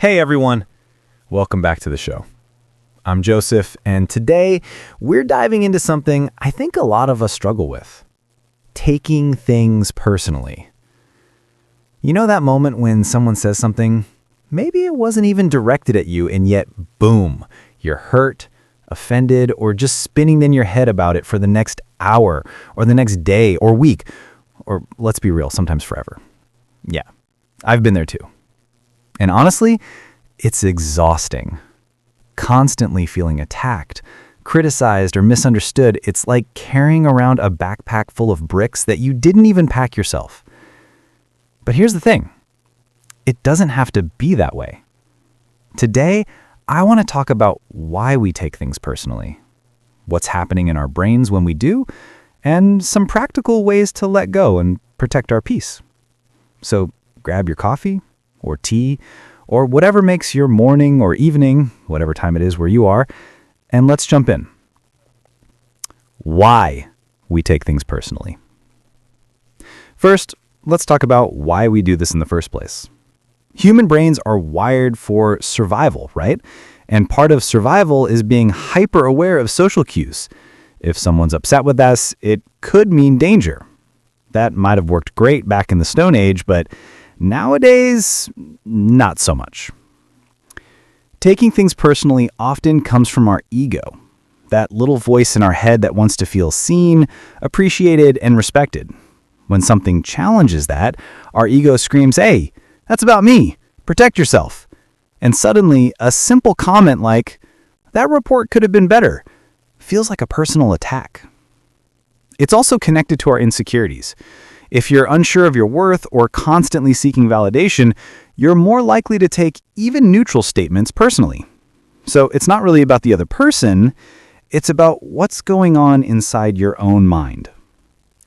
Hey everyone, welcome back to the show. I'm Joseph, and today we're diving into something I think a lot of us struggle with: taking things personally. You know that moment when someone says something, maybe it wasn't even directed at you, and yet, boom, you're hurt, offended, or just spinning in your head about it for the next hour, or the next day, or week, or let's be real, sometimes forever. Yeah, I've been there too. And honestly, it's exhausting. Constantly feeling attacked, criticized, or misunderstood, it's like carrying around a backpack full of bricks that you didn't even pack yourself. But here's the thing. It doesn't have to be that way. Today, I want to talk about why we take things personally, what's happening in our brains when we do, and some practical ways to let go and protect our peace. So grab your coffee or tea, or whatever makes your morning or evening, whatever time it is where you are, and let's jump in. Why we take things personally. First, let's talk about why we do this in the first place. Human brains are wired for survival, right? And part of survival is being hyper aware of social cues. If someone's upset with us, it could mean danger. That might have worked great back in the Stone Age, but nowadays, not so much. Taking things personally often comes from our ego, that little voice in our head that wants to feel seen, appreciated, and respected. When something challenges that, our ego screams, "Hey, that's about me. Protect yourself." And suddenly, a simple comment like, "That report could have been better," feels like a personal attack. It's also connected to our insecurities. If you're unsure of your worth or constantly seeking validation, you're more likely to take even neutral statements personally. So it's not really about the other person, it's about what's going on inside your own mind.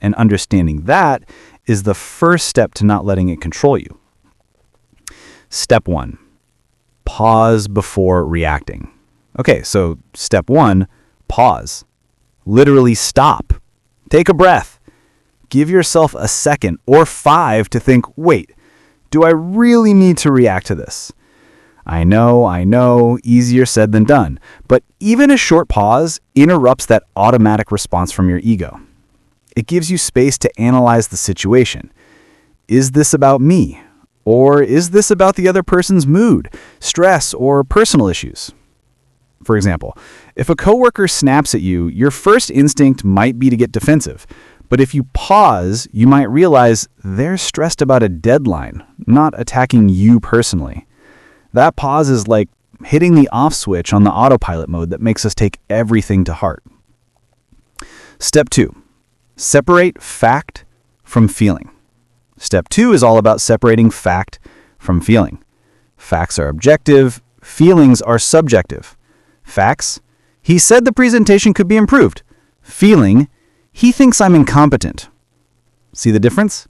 And understanding that is the first step to not letting it control you. Step 1, pause before reacting. Okay, so step 1, pause. Literally stop. Take a breath. Give yourself a second or 5 to think, wait, do I really need to react to this? I know, easier said than done. But even a short pause interrupts that automatic response from your ego. It gives you space to analyze the situation. Is this about me? Or is this about the other person's mood, stress, or personal issues? For example, if a coworker snaps at you, your first instinct might be to get defensive. But if you pause, you might realize they're stressed about a deadline, not attacking you personally. That pause is like hitting the off switch on the autopilot mode that makes us take everything to heart. Step 2, separate fact from feeling. Step 2 is all about separating fact from feeling. Facts are objective, feelings are subjective. Facts: he said the presentation could be improved. Feeling: he thinks I'm incompetent. See the difference?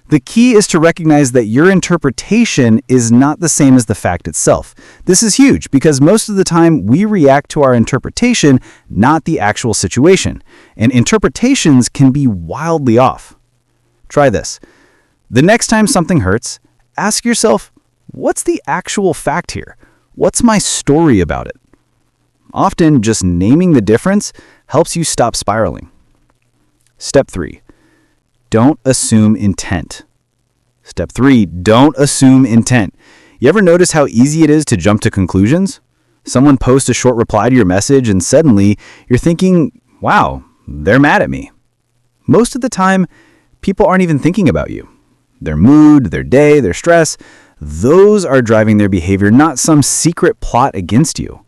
The key is to recognize that your interpretation is not the same as the fact itself. This is huge because most of the time we react to our interpretation, not the actual situation. And interpretations can be wildly off. Try this. The next time something hurts, ask yourself, what's the actual fact here? What's my story about it? Often, just naming the difference helps you stop spiraling. Step 3, don't assume intent. Step 3, don't assume intent. You ever notice how easy it is to jump to conclusions? Someone posts a short reply to your message and suddenly you're thinking, wow, they're mad at me. Most of the time, people aren't even thinking about you. Their mood, their day, their stress, those are driving their behavior, not some secret plot against you.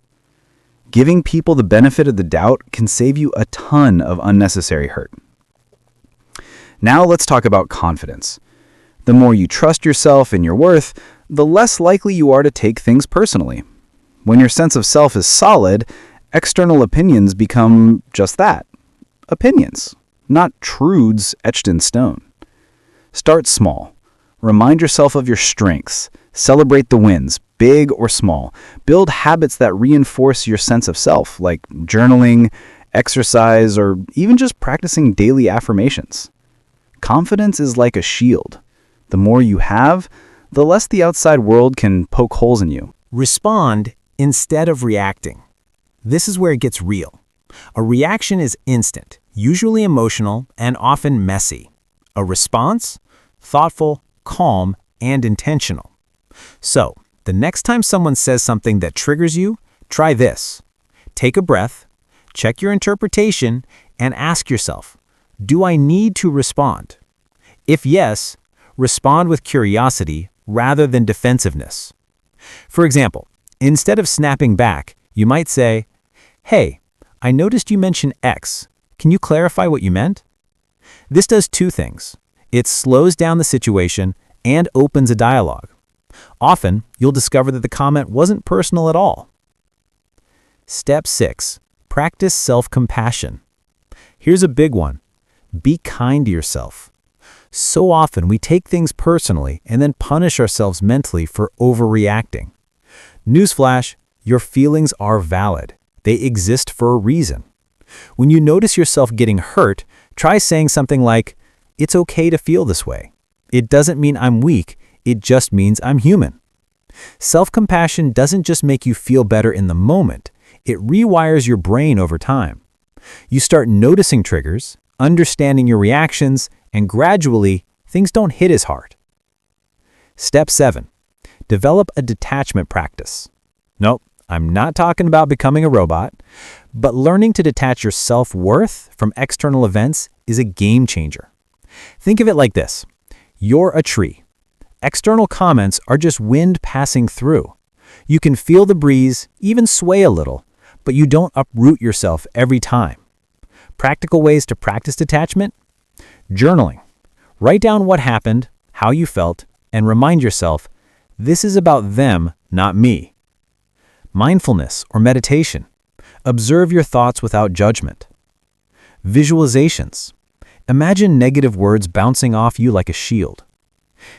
Giving people the benefit of the doubt can save you a ton of unnecessary hurt. Now let's talk about confidence. The more you trust yourself and your worth, the less likely you are to take things personally. When your sense of self is solid, external opinions become just that, opinions, not truths etched in stone. Start small. Remind yourself of your strengths. Celebrate the wins, big or small. Build habits that reinforce your sense of self, like journaling, exercise, or even just practicing daily affirmations. Confidence is like a shield. The more you have, the less the outside world can poke holes in you. Respond instead of reacting. This is where it gets real. A reaction is instant, usually emotional, and often messy. A response? Thoughtful, calm, and intentional. So, the next time someone says something that triggers you, try this. Take a breath, check your interpretation, and ask yourself, do I need to respond? If yes, respond with curiosity rather than defensiveness. For example, instead of snapping back, you might say, "Hey, I noticed you mentioned X. Can you clarify what you meant?" This does two things. It slows down the situation and opens a dialogue. Often, you'll discover that the comment wasn't personal at all. Step 6. Practice self-compassion. Here's a big one. Be kind to yourself. So often, we take things personally and then punish ourselves mentally for overreacting. Newsflash, your feelings are valid. They exist for a reason. When you notice yourself getting hurt, try saying something like, "It's okay to feel this way. It doesn't mean I'm weak, it just means I'm human." Self-compassion doesn't just make you feel better in the moment, it rewires your brain over time. You start noticing triggers, understanding your reactions, and gradually, things don't hit as hard. Step 7. Develop a detachment practice. Nope, I'm not talking about becoming a robot, but learning to detach your self-worth from external events is a game changer. Think of it like this. You're a tree. External comments are just wind passing through. You can feel the breeze, even sway a little, but you don't uproot yourself every time. Practical ways to practice detachment? Journaling. Write down what happened, how you felt, and remind yourself, this is about them, not me. Mindfulness or meditation. Observe your thoughts without judgment. Visualizations. Imagine negative words bouncing off you like a shield.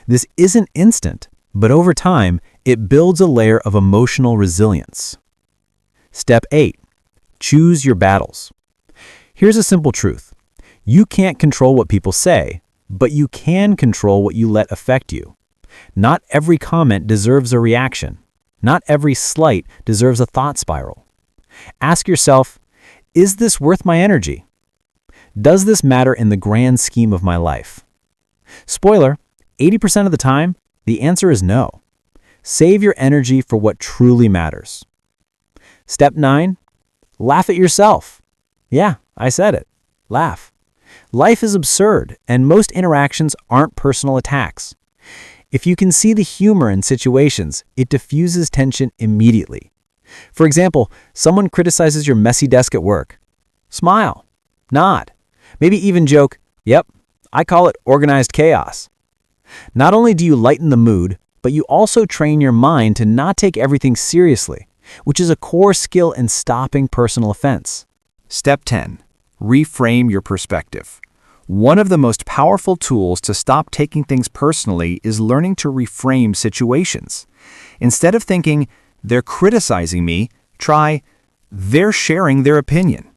This isn't instant, but over time, it builds a layer of emotional resilience. Step 8. Choose your battles. Here's a simple truth. You can't control what people say, but you can control what you let affect you. Not every comment deserves a reaction. Not every slight deserves a thought spiral. Ask yourself, is this worth my energy? Does this matter in the grand scheme of my life? Spoiler, 80% of the time, the answer is no. Save your energy for what truly matters. Step 9, laugh at yourself. Yeah, I said it. Laugh. Life is absurd, and most interactions aren't personal attacks. If you can see the humor in situations, it diffuses tension immediately. For example, someone criticizes your messy desk at work. Smile. Nod. Maybe even joke, "Yep, I call it organized chaos." Not only do you lighten the mood, but you also train your mind to not take everything seriously, which is a core skill in stopping personal offense. Step 10. Reframe your perspective. One of the most powerful tools to stop taking things personally is learning to reframe situations. Instead of thinking, "They're criticizing me," try, "They're sharing their opinion.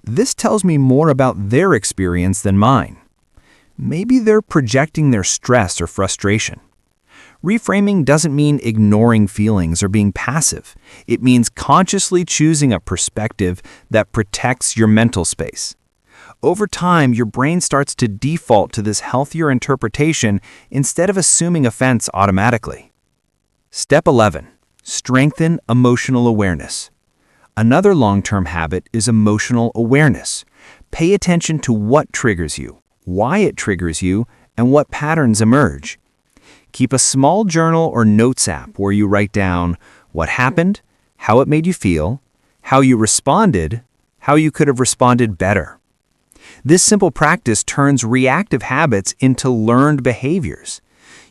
This tells me more about their experience than mine. Maybe they're projecting their stress or frustration." Reframing doesn't mean ignoring feelings or being passive. It means consciously choosing a perspective that protects your mental space. Over time, your brain starts to default to this healthier interpretation instead of assuming offense automatically. Step 11. Strengthen emotional awareness. Another long-term habit is emotional awareness. Pay attention to what triggers you, why it triggers you, and what patterns emerge. Keep a small journal or notes app where you write down what happened, how it made you feel, how you responded, how you could have responded better. This simple practice turns reactive habits into learned behaviors.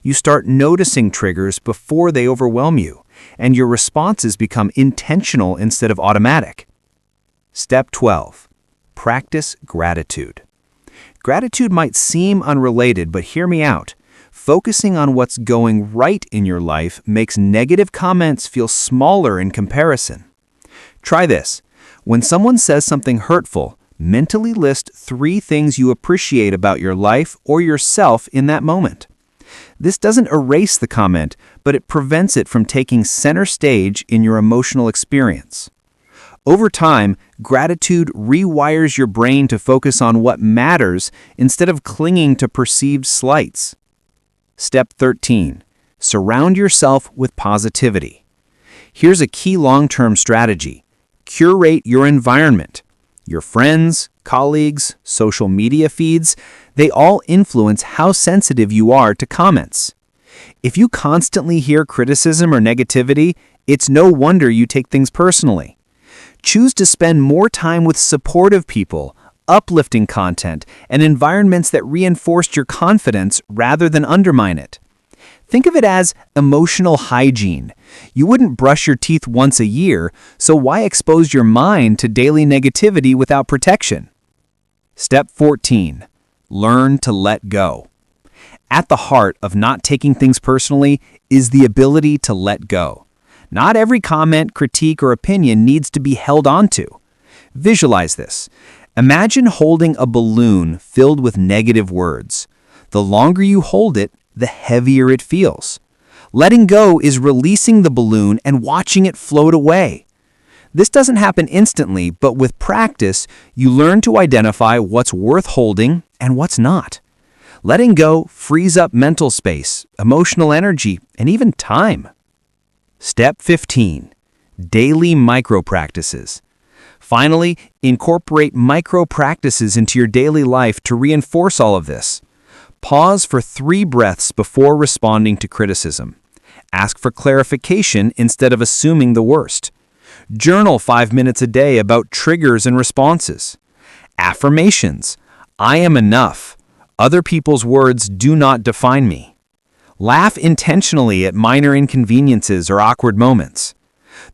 You start noticing triggers before they overwhelm you, and your responses become intentional instead of automatic. Step 12. Practice gratitude. Gratitude might seem unrelated, but hear me out. Focusing on what's going right in your life makes negative comments feel smaller in comparison. Try this. When someone says something hurtful, mentally list 3 things you appreciate about your life or yourself in that moment. This doesn't erase the comment, but it prevents it from taking center stage in your emotional experience. Over time, gratitude rewires your brain to focus on what matters instead of clinging to perceived slights. Step 13. Surround yourself with positivity. Here's a key long-term strategy. Curate your environment. Your friends, colleagues, social media feeds, they all influence how sensitive you are to comments. If you constantly hear criticism or negativity, it's no wonder you take things personally. Choose to spend more time with supportive people, uplifting content, and environments that reinforce your confidence rather than undermine it. Think of it as emotional hygiene. You wouldn't brush your teeth once a year, so why expose your mind to daily negativity without protection? Step 14. Learn to let go. At the heart of not taking things personally is the ability to let go. Not every comment, critique, or opinion needs to be held onto. Visualize this. Imagine holding a balloon filled with negative words. The longer you hold it, the heavier it feels. Letting go is releasing the balloon and watching it float away. This doesn't happen instantly, but with practice, you learn to identify what's worth holding and what's not. Letting go frees up mental space, emotional energy, and even time. Step 15. Daily micro-practices. Finally, incorporate micro-practices into your daily life to reinforce all of this. Pause for 3 breaths before responding to criticism. Ask for clarification instead of assuming the worst. Journal 5 minutes a day about triggers and responses. Affirmations. I am enough. Other people's words do not define me. Laugh intentionally at minor inconveniences or awkward moments.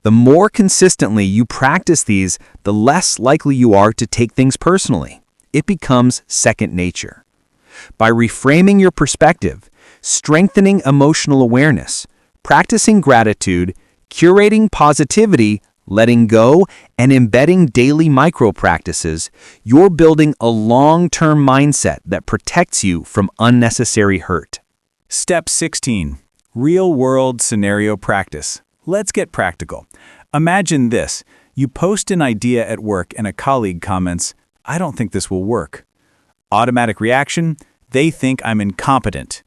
The more consistently you practice these, the less likely you are to take things personally. It becomes second nature. By reframing your perspective, strengthening emotional awareness, practicing gratitude, curating positivity, letting go, and embedding daily micro-practices, you're building a long-term mindset that protects you from unnecessary hurt. Step 16. Real-world scenario practice. Let's get practical. Imagine this. You post an idea at work and a colleague comments, "I don't think this will work." Automatic reaction, "They think I'm incompetent."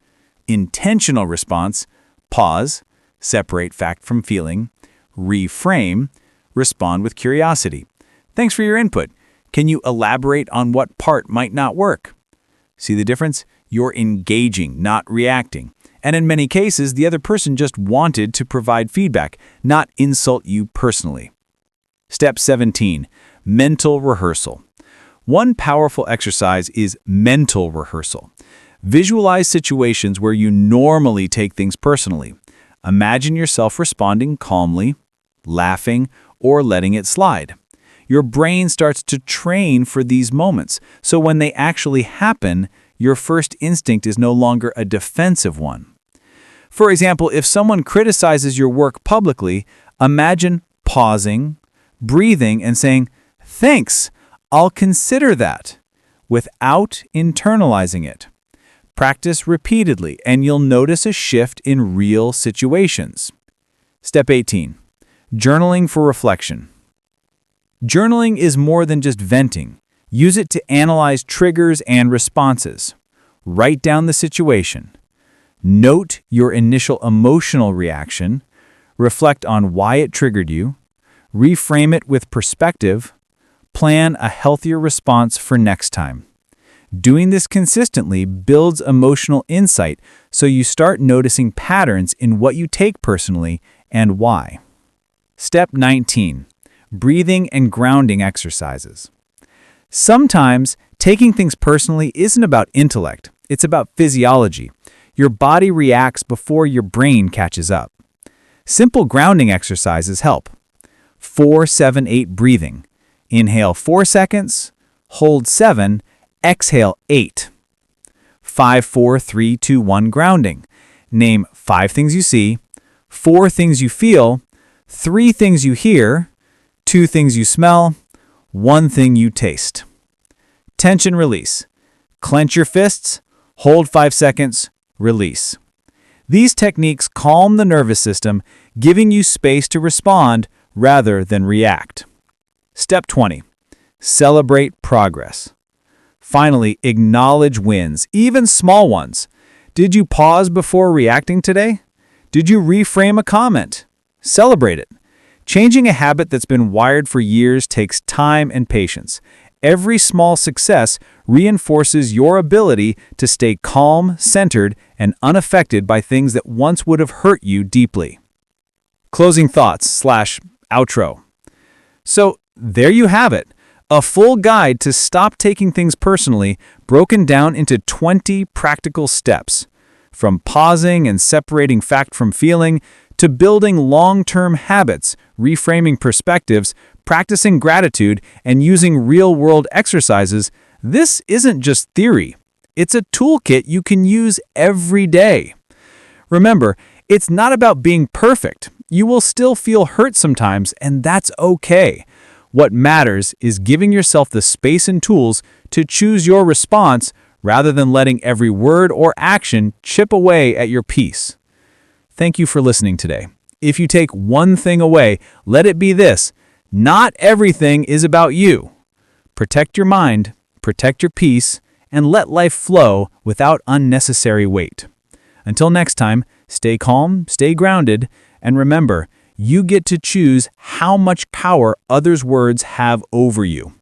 Intentional response, pause, separate fact from feeling, reframe, respond with curiosity. "Thanks for your input. Can you elaborate on what part might not work?" See the difference? You're engaging, not reacting. And in many cases, the other person just wanted to provide feedback, not insult you personally. Step 17. Mental rehearsal. One powerful exercise is mental rehearsal. Visualize situations where you normally take things personally. Imagine yourself responding calmly, laughing, or letting it slide. Your brain starts to train for these moments, so when they actually happen, your first instinct is no longer a defensive one. For example, if someone criticizes your work publicly, imagine pausing, breathing, and saying, "Thanks, I'll consider that," without internalizing it. Practice repeatedly, and you'll notice a shift in real situations. Step 18. Journaling for reflection. Journaling is more than just venting. Use it to analyze triggers and responses. Write down the situation. Note your initial emotional reaction. Reflect on why it triggered you. Reframe it with perspective. Plan a healthier response for next time. Doing this consistently builds emotional insight, so you start noticing patterns in what you take personally and why. Step 19. Breathing and grounding exercises. Sometimes, taking things personally isn't about intellect, it's about physiology. Your body reacts before your brain catches up. Simple grounding exercises help. 4-7-8 breathing. Inhale 4 seconds, hold 7, exhale 8. 5-4-3-2-1 grounding. Name 5 things you see, 4 things you feel, 3 things you hear, 2 things you smell, 1 thing you taste. Tension release. Clench your fists, hold 5 seconds, release. These techniques calm the nervous system, giving you space to respond rather than react. Step 20. Celebrate progress. Finally, acknowledge wins, even small ones. Did you pause before reacting today? Did you reframe a comment? Celebrate it. Changing a habit that's been wired for years takes time and patience. Every small success reinforces your ability to stay calm, centered, and unaffected by things that once would have hurt you deeply. Closing thoughts/outro. So, there you have it. A full guide to stop taking things personally, broken down into 20 practical steps. From pausing and separating fact from feeling, to building long-term habits, reframing perspectives, practicing gratitude, and using real-world exercises, this isn't just theory. It's a toolkit you can use every day. Remember, it's not about being perfect. You will still feel hurt sometimes, and that's okay. What matters is giving yourself the space and tools to choose your response rather than letting every word or action chip away at your peace. Thank you for listening today. If you take one thing away, let it be this: not everything is about you. Protect your mind, protect your peace, and let life flow without unnecessary weight. Until next time, stay calm, stay grounded, and remember, you get to choose how much power others' words have over you.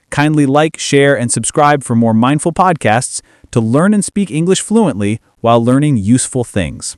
Kindly like, share, and subscribe for more mindful podcasts to learn and speak English fluently while learning useful things.